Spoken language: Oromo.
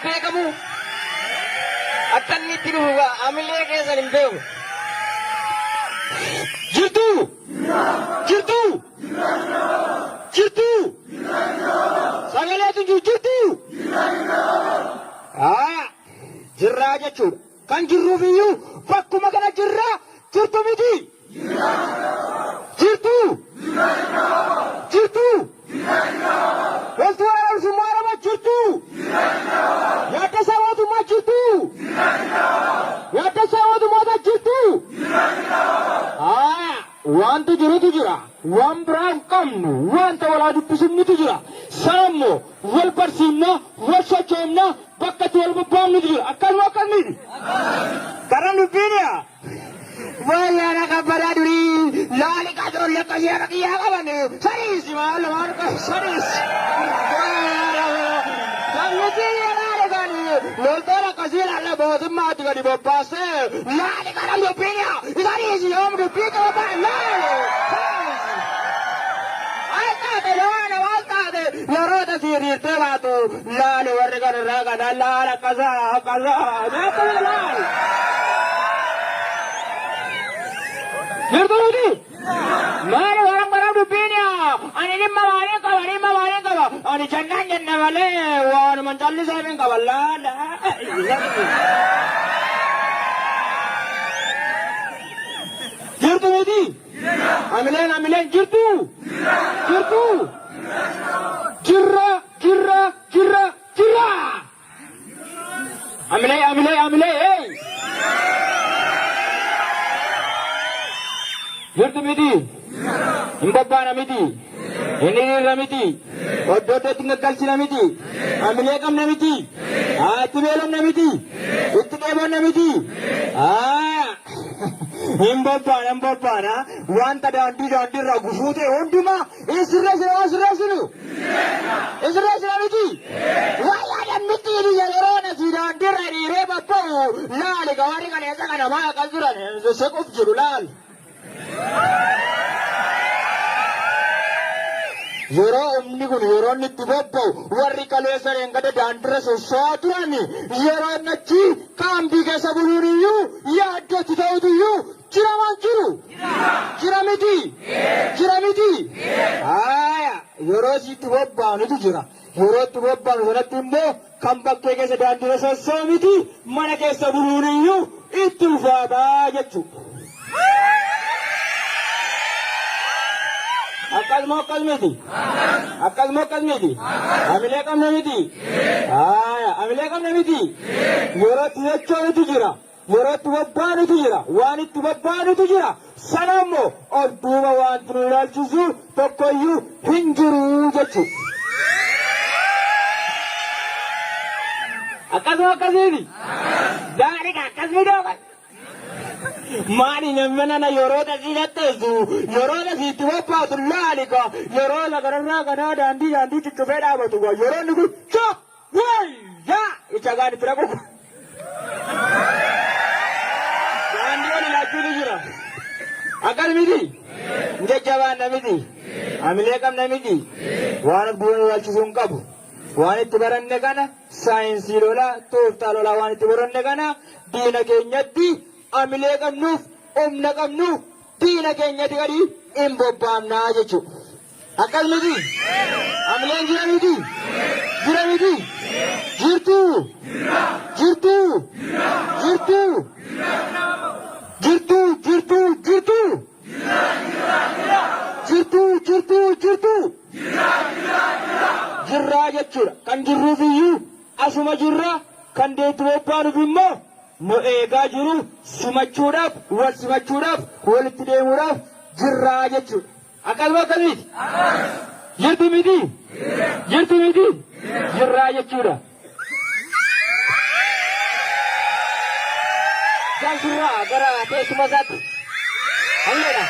kamu. Akan itu juga amilnya kayak saling beu. Jirtu. Jirtu. Jirtu. Saya lihat tunjuk jirtu. Jirra aja cuy. Kan jirru biyu. Fakku makana jirra. Jirtu miti. Jirtu. Jirtu. Waktu orang semua orang jirtu. Ya ada sama tu mah jirtu. Ya ada sama tu mah jirtu. Wan tu jura. Wan berang kamu. Wan tawala di pusing itu jura. Samo. Wal persimna. Wal sacomna. Bakat wal bapam itu jura. Akal ni. Karena lupinya. Wala nakapara duri. Lali kadron lekasya rakiya kawan. Saris malam arka saris. Sangatnya lari kan. Loltora kasih ala bahasa mati kan di bawah se. Lali karena lupinya. Saris om lupi kau apa? Lali. Yarota siri teratu. Lali warga raga dalala kaza. Apa lali? Jirtu ini, mana orang dupinya? Ani mawari kawa. Ani jangan wale, wan mencari saya kawala. Jirtu ini, amilen, jirtu. Jirra. Amile. Jirtu miti, imbabana miti, ini ramiti, ododo tinggal kalsina miti, amilekam namiti, tibelam namiti, itkeban namiti, imbabana, wanta danti ragufute onduma, isra miti, wala miti ini jalurona si danti reba pau, lali kawari kan esa kan ama kalsuran, sekuf jirulal. Yoro yoro ni tibobo warri kalesa yang kada dandra sesuatu ni yoro naci kambi ke sabuluni yu ya ada tidak itu yu jiramiti yoro si tibobo ni tu jira yoro tibobo yoro timbo kambak ke dandra sesuatu mana ke sabuluni yu itu faba jacu. Akal mokal miti. Amilekam namiti. Amilekam namiti. Yoro tinecho itu jira. Yoro tuwabban itu jira. Wani tuwabban itu jira. Sanamo or tuwa wan tural chusu tokoyu hinjuru jachu. Akal mokal miti. Dari akal miti akal. Mani namana na yoroda zinatzu yoroda zituwa patullalika yoroda garana dandi chubeda batuwa yoroda ku cha wai ya ichagani trago dandi wala lachuri jira akal midi ngejawa namidi amilekam namidi wana buwan walchizun kabu wana tibaranne kana science lola tofta lola wana tibaranne kana dina kenyatti amilekam nuf omnakam nuf dina kenyatti kadi imbobamna jechu akal midi amilen jiramidi jirtu jirra jechuudha kan jirruuf iyyuu asuma jirra kan deetu bobbaanuuf immoo nu eegaa jiru simachuudhaaf wal simachuudhaaf walitti deemuudhaaf jirraa jechuudha akkasuma akkamiiti jirtu miti jirraa jechuudha kan jirraa gara teessuma isaatti halleedha